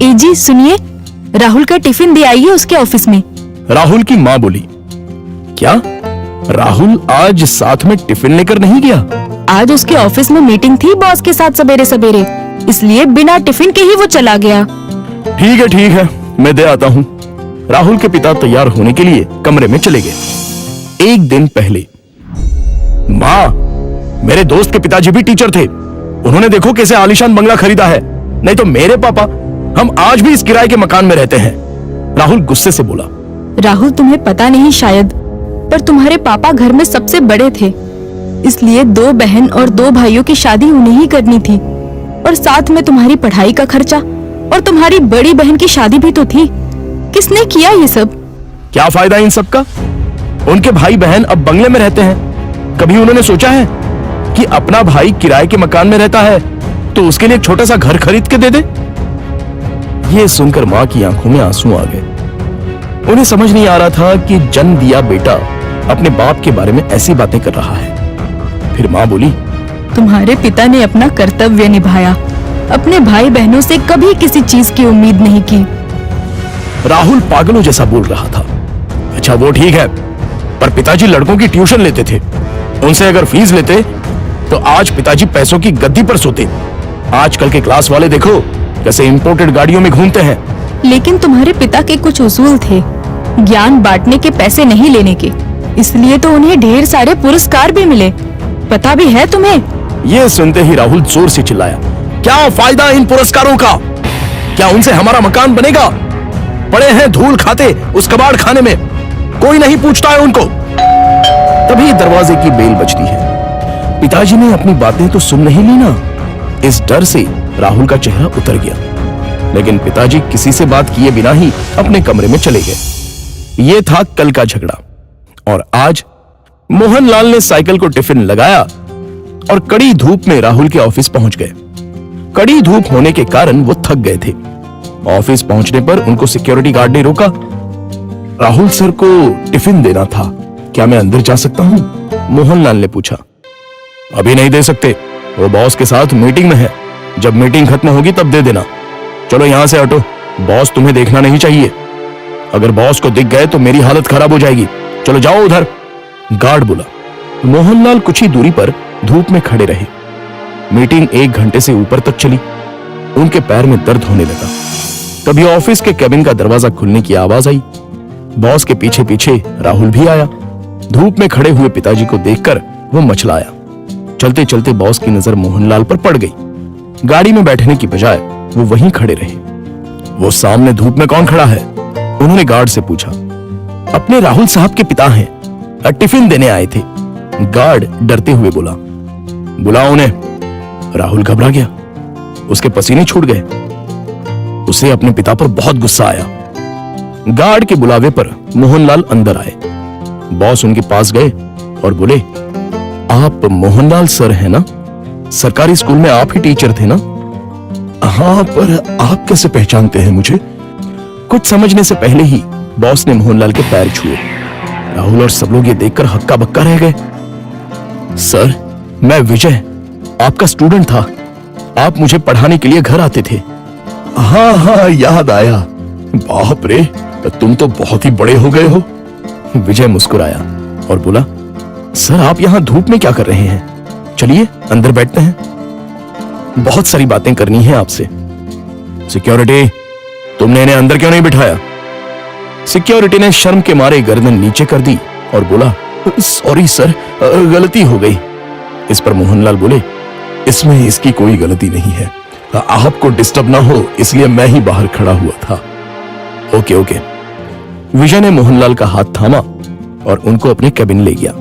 ए जी सुनिए, राहुल का टिफिन दे आइए उसके ऑफिस में। राहुल की माँ बोली, क्या राहुल आज साथ में टिफिन लेकर नहीं गया? आज उसके ऑफिस में मीटिंग थी बॉस के साथ सवेरे सवेरे, इसलिए बिना टिफिन के ही वो चला गया। ठीक है, मैं दे आता हूँ। राहुल के पिता तैयार होने के लिए कमरे में चले गए। एक दिन पहले, माँ, मेरे दोस्त के पिताजी भी टीचर थे, उन्होंने देखो कैसे आलीशान बंगला खरीदा है, नहीं तो मेरे पापा, हम आज भी इस किराए के मकान में रहते हैं। राहुल गुस्से से बोला। राहुल तुम्हें पता नहीं शायद, पर तुम्हारे पापा घर में सबसे बड़े थे, इसलिए 2 बहन और 2 भाइयों की शादी उन्हें ही करनी थी, और साथ में तुम्हारी पढ़ाई का खर्चा, और तुम्हारी बड़ी बहन की शादी भी तो थी। किसने किया ये सब? क्या फायदा इन सब का? उनके भाई बहन अब बंगले में रहते हैं। कभी उन्होंने सोचा है कि अपना भाई किराए के मकान में रहता है तो उसके लिए एक छोटा सा घर खरीद के दे दे? ये सुनकर माँ की आंखों में आंसू आ गए। उन्हें समझ नहीं आ रहा था कि जन्म दिया बेटा अपने बाप के बारे में ऐसी बातें कर रहा है। फिर माँ बोली, तुम्हारे पिता ने अपना कर्तव्य निभाया, अपने भाई बहनों से कभी किसी चीज की उम्मीद नहीं की। राहुल पागलों जैसा बोल रहा था। अच्छा वो ठीक है, पर पिताजी लड़कों की ट्यूशन लेते थे, उनसे अगर फीस लेते तो आज पिताजी पैसों की गद्दी पर सोते। आजकल के क्लास वाले देखो कैसे इंपोर्टेड गाड़ियों में घूमते हैं। लेकिन तुम्हारे पिता के कुछ उसूल थे, ज्ञान बांटने के, पैसे नहीं लेने के, इसलिए तो उन्हें ढेर सारे पुरस्कार भी मिले। पता भी है तुम्हें? ये सुनते ही राहुल जोर से चिल्लाया, क्या फायदा इन पुरस्कारों का? क्या उनसे हमारा मकान बनेगा? पड़े हैं धूल खाते उस कबाड़ खाने में, कोई नहीं पूछता है उनको। तभी दरवाजे की बेल बजती है। पिताजी ने अपनी बातें तो सुन नहीं ली ना। इस डर से राहुल का चेहरा उतर गया, लेकिन पिताजी किसी से बात किए बिना ही अपने कमरे में चले गए। ये था कल का झगड़ा, और आज मोहनलाल ने साइकिल को टिफिन लगाया और कड़ी धूप में राहुल के ऑफिस पहुंच गए। कड़ी धूप होने के कारण वो थक गए थे। ऑफिस पहुंचने पर उनको सिक्योरिटी गार्ड ने रोका। राहुल सर को टिफिन देना था, क्या मैं अंदर जा सकता हूं? मोहनलाल ने पूछा। अभी नहीं दे सकते, वो बॉस के साथ मीटिंग में है, जब मीटिंग खत्म होगी तब दे देना। चलो यहां से हटो, बॉस तुम्हें देखना नहीं चाहिए। अगर बॉस को दिख गए तो मेरी हालत खराब हो जाएगी, चलो जाओ उधर, गार्ड बोला। मोहनलाल कुछ ही दूरी पर धूप में खड़े रहे। मीटिंग 1 घंटे से ऊपर तक चली। उनके पैर में दर्द होने लगा। तभी ऑफिस के केबिन का दरवाजा खुलने की आवाज आई। बॉस के पीछे पीछे राहुल भी आया। धूप में खड़े हुए पिताजी को देखकर वो मचलाया। चलते चलते बॉस की नजर मोहनलाल पर पड़ गई। गाड़ी में बैठने की बजाय वो वहीं खड़े रहे। वो सामने धूप में कौन खड़ा है? उन्होंने गार्ड से पूछा। अपने राहुल साहब के पिता हैं, टिफिन देने आए थे। गार्ड डरते हुए बोला। बुलाओ उन्हें। राहुल घबरा गया, उसके पसीने छूट गए। उसे अपने पिता पर बहुत गुस्सा आया। गार्ड के बुलावे पर मोहनलाल अंदर आए। बॉस उनके पास गए और बोले, आप मोहनलाल सर हैं ना? सरकारी स्कूल में आप ही टीचर थे ना? हाँ, पर आप कैसे पहचानते हैं मुझे? कुछ समझने से पहले ही बॉस ने मोहनलाल के पैर छुए। राहुल और सब लोग ये देखकर हक्का बक्का रह गए। सर, मैं विजय, आपका स्टूडेंट था। आप मुझे पढ़ाने के लिए घर आते थे। हाँ, याद आया। बाप रे, तुम तो बहुत ही बड़े हो गए हो। विजय मुस्कुराया और बोला, सर आप यहाँ धूप में क्या कर रहे हैं? चलिए अंदर बैठते हैं, बहुत सारी बातें करनी है आपसे। सिक्योरिटी, तुमने इन्हें अंदर क्यों नहीं बिठाया? सिक्योरिटी ने शर्म के मारे गर्दन नीचे कर दी और बोला, सॉरी सर, गलती हो गई। इस पर मोहनलाल बोले, इसमें इसकी कोई गलती नहीं है, आपको डिस्टर्ब ना हो इसलिए मैं ही बाहर खड़ा हुआ था। ओके। विजय ने मोहनलाल का हाथ थामा और उनको अपने केबिन ले गया।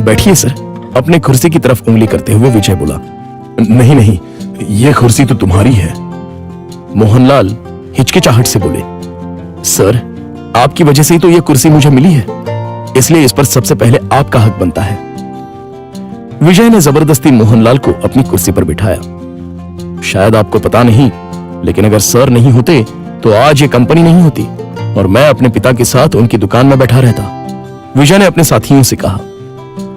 बैठिए सर, अपने कुर्सी की तरफ उंगली करते हुए विजय बोला। नहीं, ये कुर्सी तो तुम्हारी है। मोहनलाल हिचकिचाहट से बोले, सर आपकी वजह से ही तो ये कुर्सी मुझे मिली है, इसलिए इस पर सबसे पहले आपका हक बनता है। विजय ने जबरदस्ती मोहनलाल को अपनी कुर्सी पर बिठाया। शायद आपको पता नहीं, लेकिन अगर सर नहीं होते तो आज ये कंपनी नहीं होती और मैं अपने पिता के साथ उनकी दुकान में बैठा रहता, विजय ने अपने साथियों से कहा।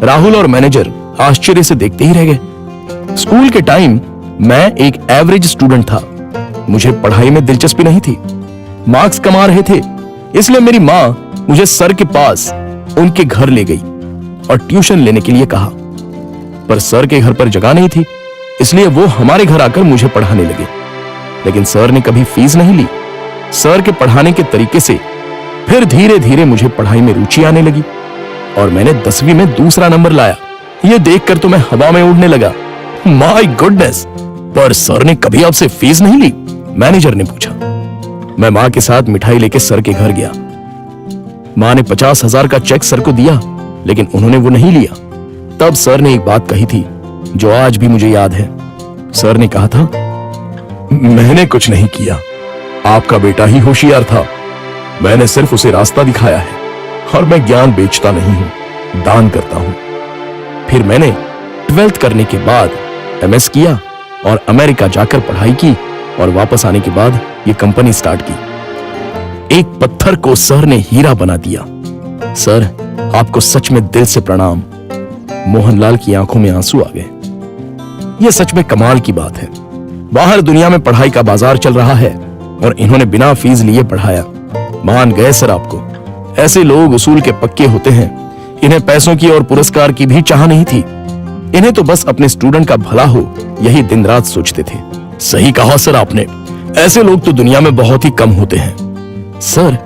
राहुल और मैनेजर आश्चर्य से देखते ही रह गए। स्कूल के टाइम मैं एक एवरेज स्टूडेंट था, मुझे पढ़ाई में दिलचस्पी नहीं थी। मार्क्स कमा रहे थे, इसलिए मेरी माँ मुझे सर के पास उनके घर ले गई और ट्यूशन लेने के लिए कहा। पर सर के घर पर जगह नहीं थी, इसलिए वो हमारे घर आकर मुझे पढ़ाने लगे। लेकिन सर ने कभी फीस नहीं ली। सर के पढ़ाने के तरीके से फिर धीरे धीरे मुझे पढ़ाई में रुचि आने लगी और मैंने 10वीं में दूसरा नंबर लाया। ये देखकर तो मैं हवा में उड़ने लगा। My goodness! पर सर ने कभी आपसे फीस नहीं ली? मैनेजर ने पूछा। मैं मां के साथ मिठाई लेके सर के घर गया। मां ने 50,000 का चेक सर को दिया, लेकिन उन्होंने वो नहीं लिया। तब सर ने एक बात कही थी जो आज भी मुझे याद है। सर ने कहा था, मैंने कुछ नहीं किया, आपका बेटा ही होशियार था। मैंने सिर्फ उसे रास्ता दिखाया है और मैं ज्ञान बेचता नहीं हूं, दान करता हूं। फिर मैंने 12th करने के बाद MS किया और अमेरिका जाकर पढ़ाई की और वापस आने के बाद ये कंपनी स्टार्ट की। एक पत्थर को सर ने हीरा बना दिया। सर, आपको सच में दिल से प्रणाम। मोहनलाल की आंखों में आंसू आ गए। यह सच में कमाल की बात है। बाहर दुनिया में पढ़ाई का बाजार चल रहा है और इन्होंने बिना फीस लिए पढ़ाया। मान गए सर आपको। ऐसे लोग उसूल के पक्के होते हैं। इन्हें पैसों की और पुरस्कार की भी चाह नहीं थी। इन्हें तो बस अपने स्टूडेंट का भला हो, यही दिन रात सोचते थे। सही कहा सर आपने। ऐसे लोग तो दुनिया में बहुत ही कम होते हैं। सर,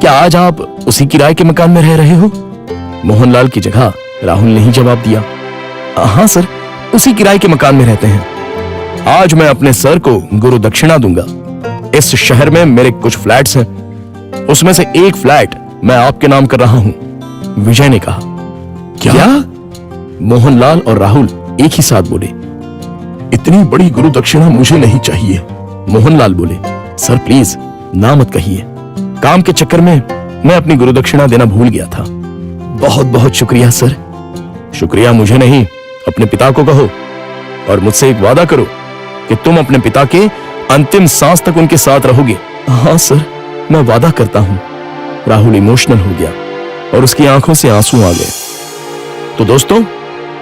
क्या आज आप उसी किराए के मकान में रह रहे हो? मोहनलाल की जगह राहुल ने ही जवाब दिया। हाँ सर, उसी किराए के मकान में रहते हैं। आज मैं अपने सर को गुरु दक्षिणा दूंगा। इस शहर में मेरे कुछ फ्लैट्स हैं, उसमें से एक फ्लैट मैं आपके नाम कर रहा हूं, विजय ने कहा। क्या? मोहनलाल और राहुल एक ही साथ बोले। इतनी बड़ी गुरु दक्षिणा मुझे नहीं चाहिए। मोहनलाल बोले, सर प्लीज ना मत कहिए। काम के चक्कर में मैं अपनी गुरु दक्षिणा देना भूल गया था। बहुत बहुत शुक्रिया सर। शुक्रिया मुझे नहीं, अपने पिता को कहो और मुझसे एक वादा करो कि तुम अपने पिता के अंतिम सांस तक उनके साथ रहोगे। हाँ सर, मैं वादा करता हूं। राहुल इमोशनल हो गया और उसकी आंखों से आंसू आ गए। तो दोस्तों,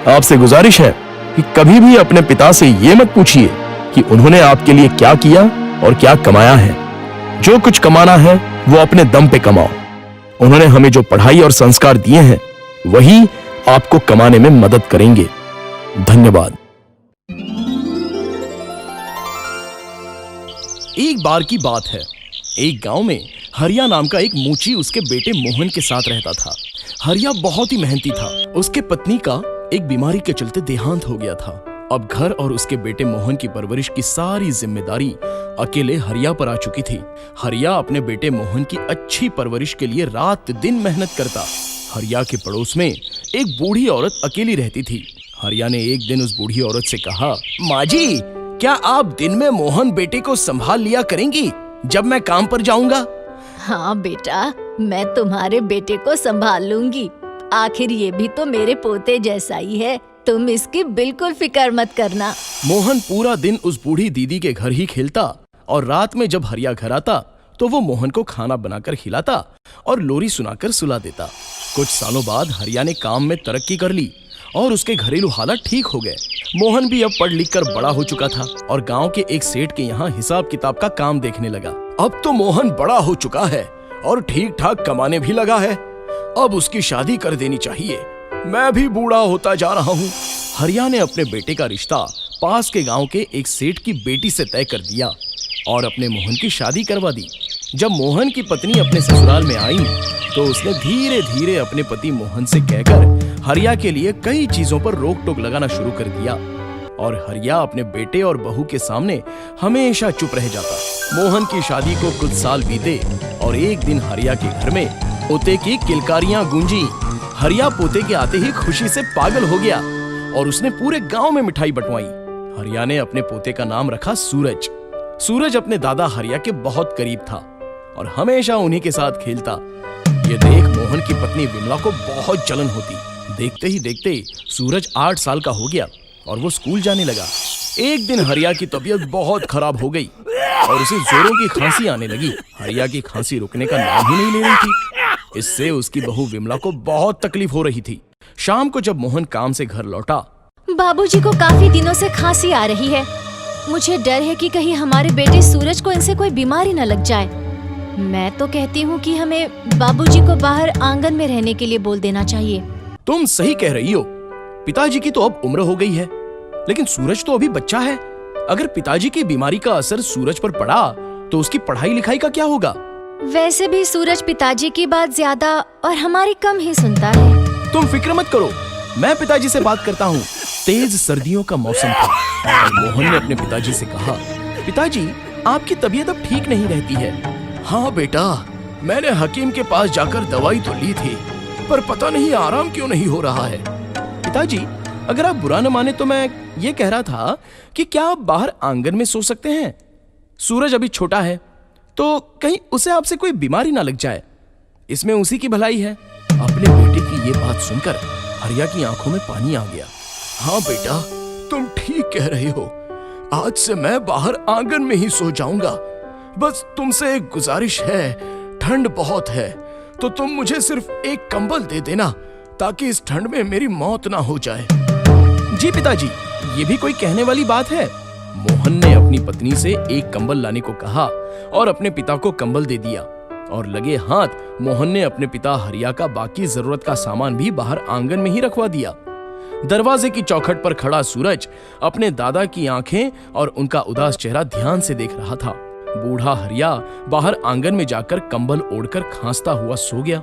आपसे गुजारिश है कि कभी भी अपने पिता से यह मत पूछिए कि उन्होंने आपके लिए क्या किया और क्या कमाया है। जो कुछ कमाना है वो अपने दम पे कमाओ। उन्होंने हमें जो पढ़ाई और संस्कार दिए हैं वही आपको कमाने में मदद करेंगे। धन्यवाद। एक बार की बात है, एक गांव में हरिया नाम का एक मूची उसके बेटे मोहन के साथ रहता था। हरिया बहुत ही मेहनती था। उसके पत्नी का एक बीमारी के चलते देहांत हो गया था। अब घर और उसके बेटे मोहन की परवरिश की सारी जिम्मेदारी अकेले हरिया पर आ चुकी थी। हरिया अपने बेटे मोहन की अच्छी परवरिश के लिए रात दिन मेहनत करता। हरिया के पड़ोस में एक बूढ़ी औरत अकेली रहती थी। हरिया ने एक दिन उस बूढ़ी औरत से कहा, माँ जी, क्या आप दिन में मोहन बेटे को संभाल लिया करेंगी जब मैं काम पर जाऊंगा? हाँ बेटा, मैं तुम्हारे बेटे को संभाल लूंगी। आखिर ये भी तो मेरे पोते जैसा ही है, तुम इसकी बिल्कुल फिक्र मत करना। मोहन पूरा दिन उस बूढ़ी दीदी के घर ही खेलता और रात में जब हरिया घर आता तो वो मोहन को खाना बनाकर खिलाता और लोरी सुनाकर सुला देता। कुछ सालों बाद हरिया ने काम में तरक्की कर ली और उसके घरेलू हालात ठीक हो गए। मोहन भी अब पढ़ लिख कर बड़ा हो चुका था और गांव के एक सेठ के यहाँ हिसाब किताब का काम देखने लगा। अब तो मोहन बड़ा हो चुका है और ठीक ठाक कमाने भी लगा है। अब उसकी शादी कर देनी चाहिए। मैं भी बूढ़ा होता जा रहा हूँ। हरिया ने अपने बेटे का रिश्ता पास के गांव के एक सेठ की बेटी से तय कर दिया और अपने मोहन की शादी करवा दी। जब मोहन की पत्नी अपने ससुराल में आई तो उसने धीरे धीरे अपने पति मोहन से कहकर हरिया के लिए कई चीजों पर रोक टोक लगाना शुरू कर दिया और हरिया अपने बेटे और बहू के सामने हमेशा चुप रह जाता। मोहन की शादी को कुछ साल बीते और एक दिन हरिया के घर में पोते की किलकारियां गूंजी। हरिया पोते के आते ही खुशी से पागल हो गया और उसने पूरे गांव में मिठाई बंटवाई। हरिया ने अपने पोते का नाम रखा सूरज। सूरज अपने दादा हरिया के बहुत करीब था और हमेशा उन्हीं के साथ खेलता। ये देख मोहन की पत्नी विमला को बहुत जलन होती। देखते ही देखते सूरज 8 साल का हो गया और वो स्कूल जाने लगा। एक दिन हरिया की तबीयत बहुत खराब हो गई और उसे जोरों की खांसी आने लगी। हरिया की खांसी रुकने का नाम ही नहीं ले रही थी। इससे उसकी बहू विमला को बहुत तकलीफ हो रही थी। शाम को जब मोहन काम से घर लौटा, बाबूजी को काफी दिनों से खांसी आ रही है। मुझे डर है कि कहीं हमारे बेटे सूरज को इनसे कोई बीमारी न लग जाए। मैं तो कहती हूँ कि हमें बाबूजी को बाहर आंगन में रहने के लिए बोल देना चाहिए। तुम सही कह रही हो। पिताजी की तो अब उम्र हो गई है, लेकिन सूरज तो अभी बच्चा है। अगर पिताजी की बीमारी का असर सूरज पर पड़ा तो उसकी पढ़ाई लिखाई का क्या होगा? वैसे भी सूरज पिताजी की बात ज्यादा और हमारी कम ही सुनता है। तुम फिक्र मत करो, मैं पिताजी से बात करता हूँ। तेज सर्दियों का मौसम था और मोहन ने अपने पिताजी से कहा, पिताजी आपकी तबीयत अब ठीक नहीं रहती है। हाँ बेटा, मैंने हकीम के पास जाकर दवाई तो ली थी, पर पता नहीं आराम क्यों नहीं हो रहा है। पिताजी अगर आप बुरा न माने तो मैं ये कह रहा था कि क्या आप बाहर आंगन में सो सकते हैं? सूरज अभी छोटा है तो कहीं उसे आपसे कोई बीमारी ना लग जाए, इसमें उसी की भलाई है। अपने बेटे की ये बात सुनकर हरिया की आंखों में पानी आ गया। हाँ बेटा, तुम ठीक कह रहे हो। आज से मैं बाहर आंगन में ही सो जाऊंगा। बस तुमसे एक गुजारिश है, ठंड बहुत है तो तुम मुझे सिर्फ एक कंबल दे देना ताकि इस ठंड में मेरी मौत ना हो जाए। जी पिताजी, ये भी कोई कहने वाली बात है। मोहन ने अपनी पत्नी से एक कंबल लाने को कहा और अपने पिता को कंबल दे दिया और लगे हाथ मोहन ने अपने पिता हरिया का बाकी जरूरत का सामान भी बाहर आंगन में ही रखवा दिया। दरवाजे की चौखट पर खड़ा सूरज अपने दादा की आंखें और उनका उदास चेहरा ध्यान से देख रहा था। बूढ़ा हरिया बाहर आंगन में जाकर कंबल ओढ़कर खांसता हुआ सो गया,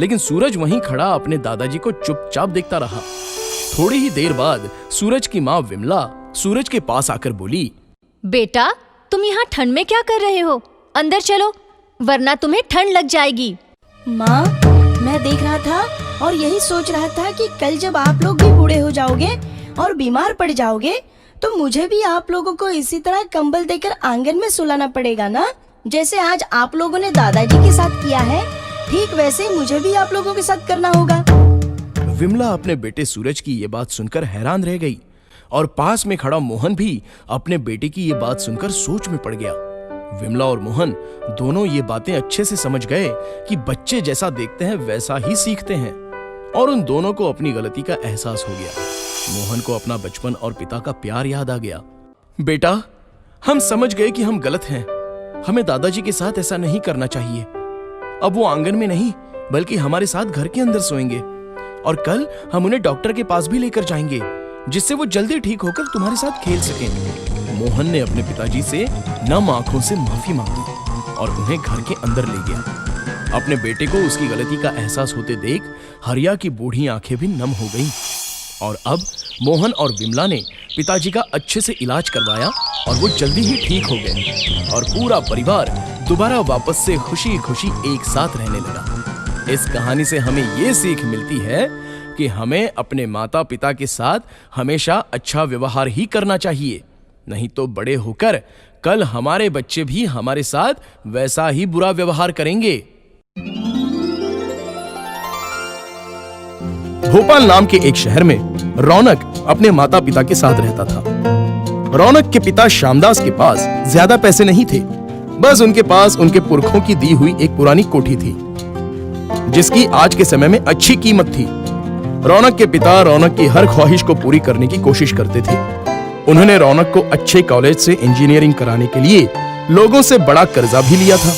लेकिन सूरज वहीं खड़ा अपने दादाजी को चुपचाप देखता रहा। थोड़ी ही देर बाद सूरज की माँ विमला सूरज के पास आकर बोली, बेटा तुम यहाँ ठंड में क्या कर रहे हो? अंदर चलो वरना तुम्हें ठंड लग जाएगी। माँ, मैं देख रहा था और यही सोच रहा था कि कल जब आप लोग भी बूढ़े हो जाओगे और बीमार पड़ जाओगे तो मुझे भी आप लोगों को इसी तरह कंबल देकर आंगन में सुलाना पड़ेगा ना। जैसे आज आप लोगों ने दादाजी के साथ किया है, ठीक वैसे मुझे भी आप लोगों के साथ करना होगा। विमला अपने बेटे सूरज की ये बात सुनकर हैरान रह गई और पास में खड़ा मोहन भी अपने बेटे की ये बात सुनकर सोच में पड़ गया। विमला और मोहन दोनों ये बातें अच्छे से समझ गए कि बच्चे जैसा देखते हैं वैसा ही सीखते हैं और उन दोनों को अपनी गलती का एहसास हो गया। मोहन को अपना बचपन और पिता का प्यार याद आ गया। बेटा, हम समझ गए कि हम गलत हैं। हमें दादाजी के साथ ऐसा नहीं करना चाहिए। अब वो आंगन में नहीं बल्कि हमारे साथ घर के अंदर सोएंगे और कल हम उन्हें डॉक्टर के पास भी लेकर जाएंगे जिससे वो जल्दी ठीक होकर तुम्हारे साथ खेल सकें। मोहन ने अपने पिताजी से नम आंखों से माफी मांगी और उन्हें घर के अंदर ले गया। अपने बेटे को उसकी गलती का एहसास होते देख हरिया की बूढ़ी आंखें भी नम हो गईं और अब मोहन और विमला ने पिताजी का अच्छे से इलाज करवाया और वो जल्दी ही ठीक हो गए और पूरा परिवार दोबारा वापस से खुशी खुशी एक साथ रहने लगा। इस कहानी से हमें ये सीख मिलती है कि हमें अपने माता पिता के साथ हमेशा अच्छा व्यवहार ही करना चाहिए, नहीं तो बड़े होकर कल हमारे बच्चे भी हमारे साथ वैसा ही बुरा व्यवहार करेंगे। भोपाल नाम के एक शहर में रौनक अपने माता पिता के साथ रहता था। रौनक के पिता श्यामदास के पास ज्यादा पैसे नहीं थे, बस उनके पास उनके पुरखों की दी हुई एक पुरानी कोठी थी जिसकी आज के समय में अच्छी कीमत थी। रौनक के पिता रौनक की हर ख्वाहिश को पूरी करने की कोशिश करते थे। उन्होंने रौनक को अच्छे कॉलेज से इंजीनियरिंग कराने के लिए लोगों से बड़ा कर्जा भी लिया था।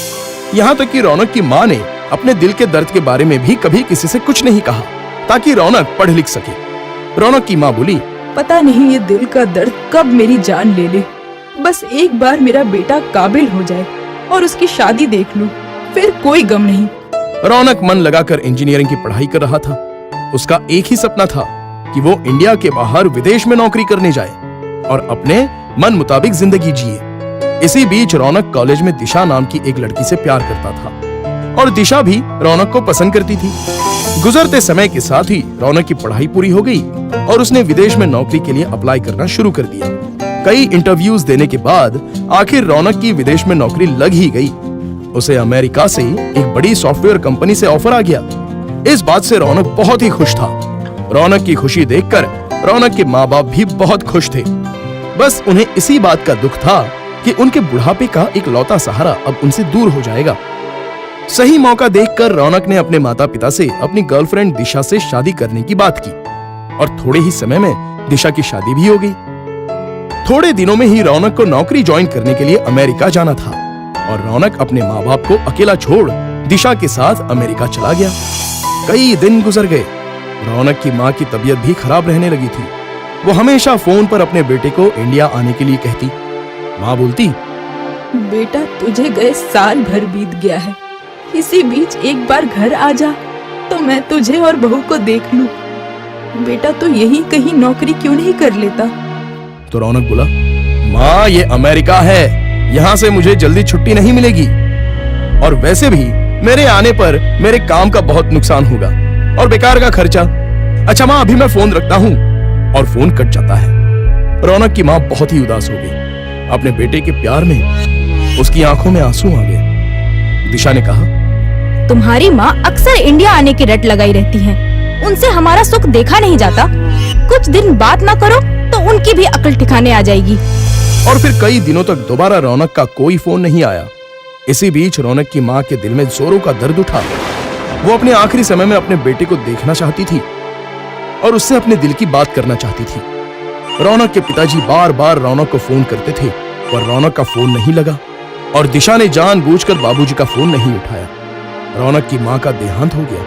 यहाँ तक कि रौनक की माँ ने अपने दिल के दर्द के बारे में भी कभी किसी से कुछ नहीं कहा ताकि रौनक पढ़ लिख सके। रौनक की माँ बोली, पता नहीं ये दिल का दर्द कब मेरी जान ले ले। बस एक बार मेरा बेटा काबिल हो जाए और उसकी शादी देख लूं, फिर कोई गम नहीं। रौनक मन लगाकर इंजीनियरिंग की पढ़ाई कर रहा था। उसका एक ही सपना था कि वो इंडिया के बाहर विदेश में नौकरी करने जाए और अपने मन मुताबिक जिंदगी जिए। इसी बीच रौनक कॉलेज में दिशा नाम की एक लड़की से प्यार करता था और दिशा भी रौनक को पसंद करती थी। गुजरते समय के साथ ही रौनक की पढ़ाई पूरी हो गई और उसने विदेश में नौकरी के लिए अप्लाई करना शुरू कर दिया। कई इंटरव्यूज देने के बाद आखिर रौनक की विदेश में नौकरी लग ही गई। उसे अमेरिका से एक बड़ी सॉफ्टवेयर कंपनी से ऑफर आ गया। इस बात से रौनक बहुत ही खुश था। रौनक की खुशी देखकर रौनक के माँ बाप भी बहुत खुश थे। बस उन्हें इसी बात का दुख था कि उनके बुढ़ापे का एक लौता सहारा अब उनसे दूर हो जाएगा। सही मौका देखकर रौनक ने अपने माता पिता से अपनी गर्लफ्रेंड दिशा से शादी करने की बात की और थोड़े ही समय में दिशा की शादी भी हो गई। थोड़े दिनों में ही रौनक को नौकरी ज्वाइन करने के लिए अमेरिका जाना था और रौनक अपने माँ बाप को अकेला छोड़ दिशा के साथ अमेरिका चला गया। कई दिन गुजर गए। रौनक की माँ की तबीयत भी खराब रहने लगी थी। वो हमेशा फोन पर अपने बेटे को इंडिया आने के लिए कहती। माँ बोलती, बेटा तुझे गए साल भर बीत गया है, इसी बीच एक बार घर आ जा तो मैं तुझे और बहू को देख लूं। बेटा तो यही कहीं नौकरी क्यों नहीं कर लेता? तो रौनक बोला, माँ ये अमेरिका है, यहाँ से मुझे जल्दी छुट्टी नहीं मिलेगी और वैसे भी मेरे आने पर मेरे काम का बहुत नुकसान होगा और बेकार का खर्चा। अच्छा माँ अभी मैं फोन रखता हूँ। और फोन कट जाता है। रौनक की माँ बहुत ही उदास हो गई। अपने बेटे के प्यार में उसकी आंखों में आंसू आ गए। दिशा ने कहा, तुम्हारी माँ अक्सर इंडिया आने की रट लगाई रहती हैं। उनसे हमारा सुख देखा नहीं जाता। कुछ दिन बात ना करो तो उनकी भी अकल ठिकाने आ जाएगी। और फिर कई दिनों तक दोबारा रौनक का कोई फोन नहीं आया। इसी बीच रौनक की माँ के दिल में जोरों का दर्द उठा। वो अपने आखिरी समय में अपने बेटे को देखना चाहती थी और उससे अपने दिल की बात करना चाहती थी। रौनक के पिताजी बार बार रौनक को फोन करते थे पर रौनक का फोन नहीं लगा और दिशा ने जानबूझकर बाबूजी का फोन नहीं उठाया। रौनक की माँ का देहांत हो गया।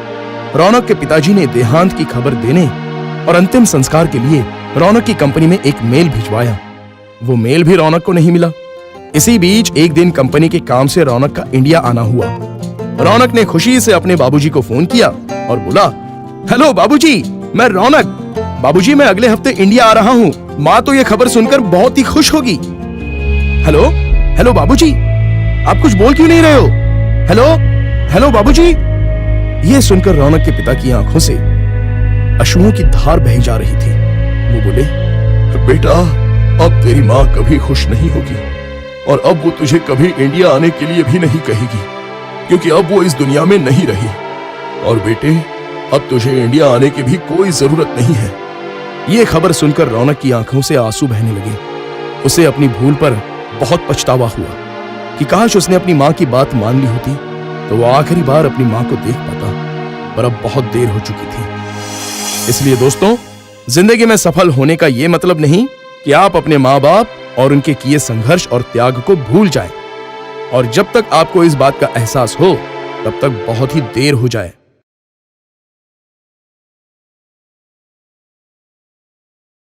रौनक के पिताजी ने देहांत की खबर देने और अंतिम संस्कार के लिए रौनक की कंपनी में एक मेल भिजवाया। वो मेल भी रौनक को नहीं मिला। इसी बीच एक दिन कंपनी के काम से रौनक का इंडिया आना हुआ। रौनक ने खुशी से अपने बाबूजी को फोन किया और बोला, हेलो बाबूजी, मैं रौनक। बाबूजी मैं अगले हफ्ते इंडिया आ रहा हूँ। माँ तो ये खबर सुनकर बहुत ही खुश होगी। हेलो हेलो बाबूजी, आप कुछ बोल क्यों नहीं रहे हो? हेलो हेलो बाबूजी। ये सुनकर रौनक के पिता की आंखों से अश्रुओं की धार बही जा रही थी। वो बोले, बेटा अब तेरी माँ कभी खुश नहीं होगी और अब वो तुझे कभी इंडिया आने के लिए भी नहीं कहेगी क्योंकि अब वो इस दुनिया में नहीं रही। और बेटे अब तुझे इंडिया आने की भी कोई जरूरत नहीं है। ये खबर सुनकर रौनक की आंखों से आंसू बहने लगे। उसे अपनी भूल पर बहुत पछतावा हुआ कि काश उसने अपनी माँ की बात मान ली होती तो वो आखिरी बार अपनी माँ को देख पाता, पर अब बहुत देर हो चुकी थी। इसलिए दोस्तों, जिंदगी में सफल होने का ये मतलब नहीं कि आप अपने माँ बाप और उनके किए संघर्ष और त्याग को भूल जाएं। और जब तक आपको इस बात का एहसास हो तब तक बहुत ही देर हो जाए।